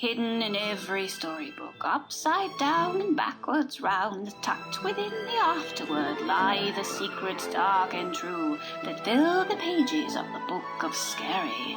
hidden in every storybook, upside down and backwards round, tucked within the afterword lie the secrets dark and true that fill the pages of the Book of Skary.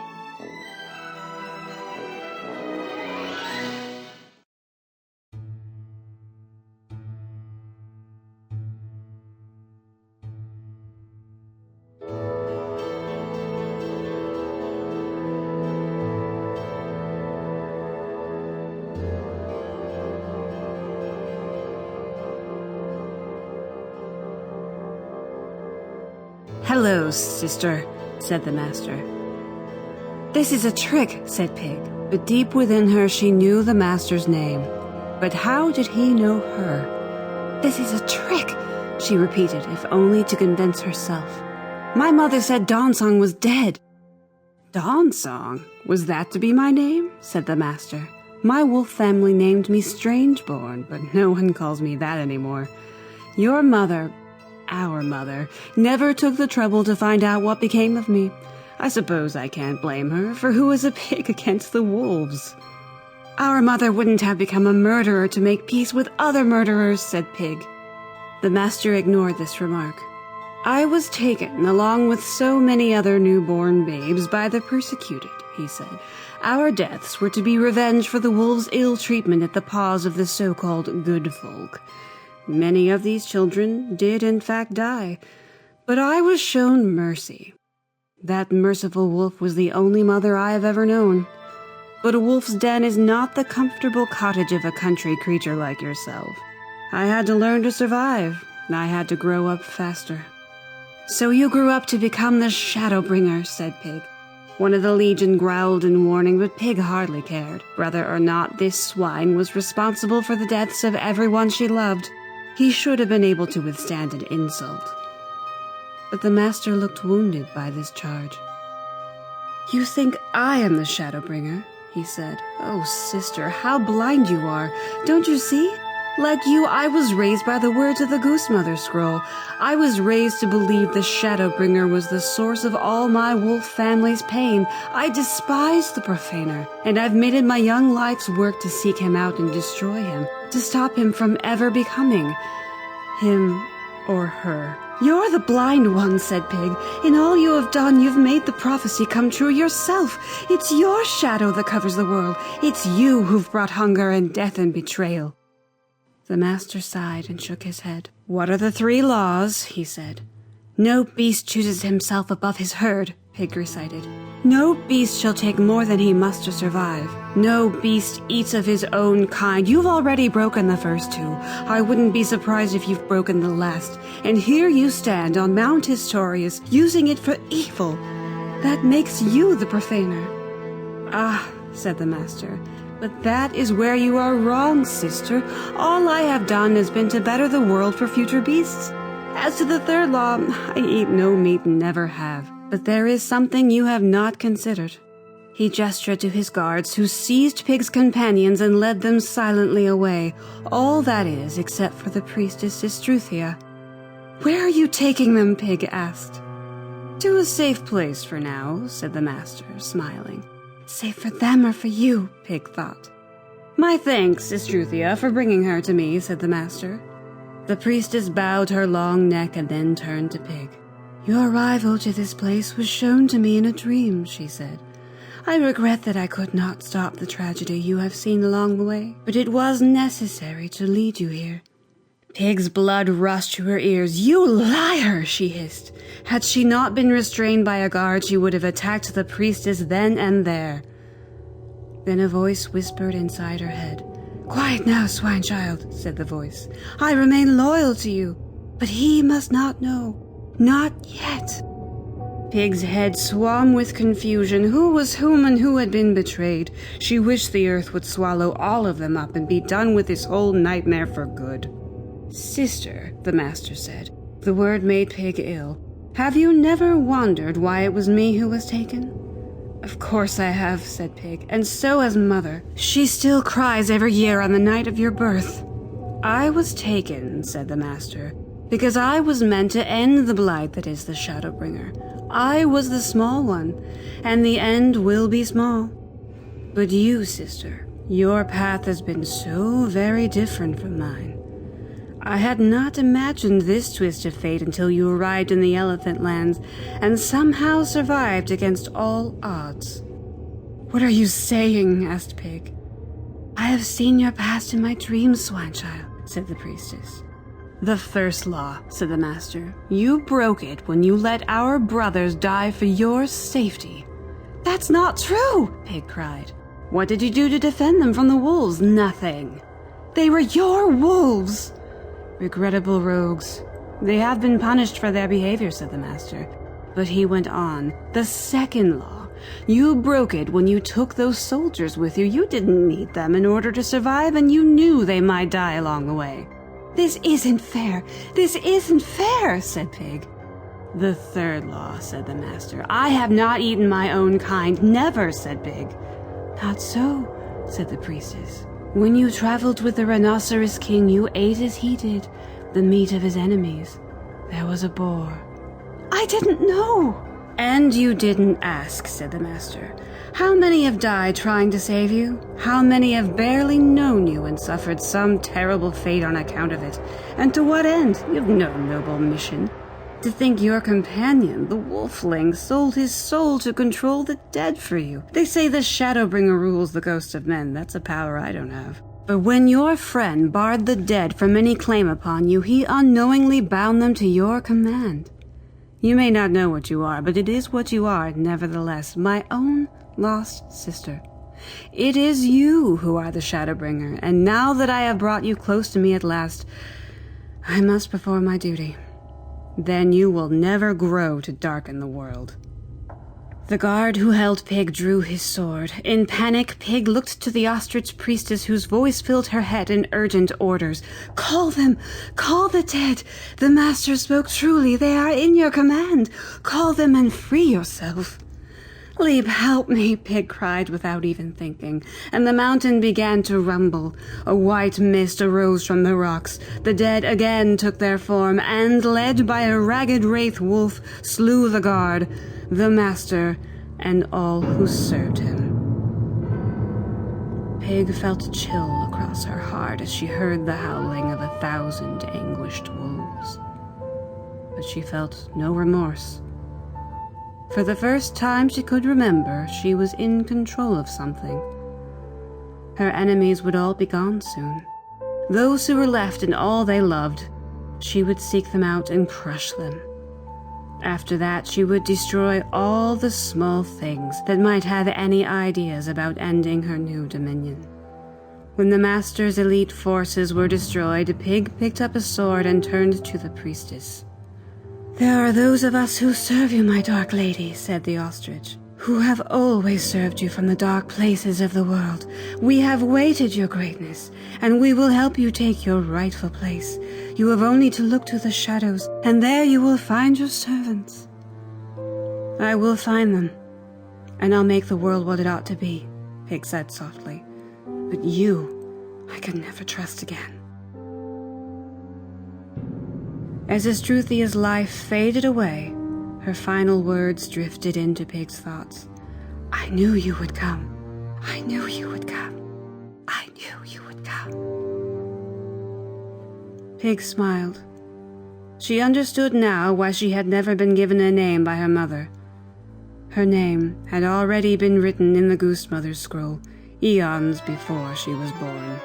"Hello, sister," said the master. "This is a trick," said Pig, but deep within her she knew the master's name. But how did he know her? "This is a trick," she repeated, if only to convince herself. "My mother said Dawnsong was dead." "Dawnsong? Was that to be my name?" said the master. "My wolf family named me Strangeborn, but no one calls me that anymore. Your mother, our mother, never took the trouble to find out what became of me. I suppose I can't blame her, for who is a pig against the wolves?" "Our mother wouldn't have become a murderer to make peace with other murderers," said Pig. The master ignored this remark. "I was taken, along with so many other newborn babes, by the persecuted," he said. "Our deaths were to be revenge for the wolves' ill treatment at the paws of the so-called good folk. Many of these children did in fact die, but I was shown mercy. That merciful wolf was the only mother I have ever known. But a wolf's den is not the comfortable cottage of a country creature like yourself. I had to learn to survive. I had to grow up faster." "So you grew up to become the Shadowbringer," said Pig. One of the legion growled in warning, but Pig hardly cared, whether or not this swine was responsible for the deaths of everyone she loved. He should have been able to withstand an insult. But the master looked wounded by this charge. "You think I am the Shadowbringer?" he said. "Oh, sister, how blind you are. Don't you see? Like you, I was raised by the words of the Goosemother scroll. I was raised to believe the Shadowbringer was the source of all my wolf family's pain. I despise the profaner, and I've made it my young life's work to seek him out and destroy him, to stop him from ever becoming him or her." "You're the blind one," said Pig. "In all you have done, you've made the prophecy come true yourself. It's your shadow that covers the world. It's you who've brought hunger and death and betrayal." The master sighed and shook his head. "What are the 3 laws?" he said. "No beast chooses himself above his herd," Pig recited. "No beast shall take more than he must to survive. No beast eats of his own kind. You've already broken the first 2. I wouldn't be surprised if you've broken the last. And here you stand on Mount Historius, using it for evil. That makes you the profaner." "Ah," said the master, "but that is where you are wrong, sister. All I have done has been to better the world for future beasts. As to the 3rd law, I eat no meat and never have. But there is something you have not considered." He gestured to his guards, who seized Pig's companions and led them silently away. All that is, except for the priestess Sistruthia. "Where are you taking them?" Pig asked. "To a safe place for now," said the master, smiling. "Safe for them or for you?" Pig thought. "My thanks, Sistruthia, for bringing her to me," said the master. The priestess bowed her long neck and then turned to Pig. "Your arrival to this place was shown to me in a dream," she said. "I regret that I could not stop the tragedy you have seen along the way, but it was necessary to lead you here." Pig's blood rushed to her ears. "You liar!" she hissed. Had she not been restrained by a guard, she would have attacked the priestess then and there. Then a voice whispered inside her head. "Quiet now, swine child," said the voice. "I remain loyal to you, but he must not know. Not yet." Pig's head swam with confusion. Who was whom and who had been betrayed? She wished the earth would swallow all of them up and be done with this whole nightmare for good. "Sister," the master said. The word made Pig ill. "Have you never wondered why it was me who was taken?" "Of course I have," said Pig, "and so has Mother. She still cries every year on the night of your birth." "I was taken," said the master, "because I was meant to end the blight that is the Shadowbringer. I was the small one, and the end will be small. But you, sister, Your path has been so very different from mine. I had not imagined this twist of fate until you arrived in the Elephant Lands and somehow survived against all odds." "What are you saying?" asked Pig. "I have seen your past in my dreams, Swine-child," said the priestess. "The first law," said the master. "You broke it when you let our brothers die for your safety." "That's not true," Pig cried. "What did you do to defend them from the wolves?" "Nothing." "They were your wolves." "Regrettable rogues. They have been punished for their behavior," said the master. But he went on. "The second law. You broke it when you took those soldiers with you. You didn't need them in order to survive, and you knew they might die along the way." "This isn't fair. This isn't fair," said Pig. "The third law," said the master. "I have not eaten my own kind. Never," said Pig. "Not so," said the priestess. "When you traveled with the Rhinoceros King, you ate as he did, the meat of his enemies. There was a boar." "I didn't know." "And you didn't ask," said the master. "How many have died trying to save you? How many have barely known you and suffered some terrible fate on account of it? And to what end? You've no noble mission. To think your companion, the Wolfling, sold his soul to control the dead for you. They say the Shadowbringer rules the ghosts of men. That's a power I don't have. But when your friend barred the dead from any claim upon you, he unknowingly bound them to your command. You may not know what you are, but it is what you are, nevertheless, my own lost sister. It is you who are the Shadowbringer, and now that I have brought you close to me at last, I must perform my duty. Then you will never grow to darken the world." The guard who held Pig drew his sword. In panic, Pig looked to the ostrich priestess, whose voice filled her head in urgent orders. "Call them! Call the dead! The master spoke truly. They are in your command. Call them and free yourself." "Leap, help me," Pig cried without even thinking, and the mountain began to rumble. A white mist arose from the rocks. The dead again took their form, and, led by a ragged wraith wolf, slew the guard, the master, and all who served him. Pig felt a chill across her heart as she heard the howling of 1,000 anguished wolves. But she felt no remorse. For the first time she could remember, she was in control of something. Her enemies would all be gone soon. Those who were left and all they loved, she would seek them out and crush them. After that, she would destroy all the small things that might have any ideas about ending her new dominion. When the master's elite forces were destroyed, Pig picked up a sword and turned to the priestess. "There are those of us who serve you, my dark lady," said the ostrich, "who have always served you from the dark places of the world. We have waited your greatness, and we will help you take your rightful place. You have only to look to the shadows, and there you will find your servants." "I will find them, and I'll make the world what it ought to be," Pig said softly. "But you, I could never trust again." As Estruthia's life faded away, her final words drifted into Pig's thoughts. "I knew you would come. I knew you would come. I knew you would come." Pig smiled. She understood now why she had never been given a name by her mother. Her name had already been written in the Goosemother's scroll, eons before she was born.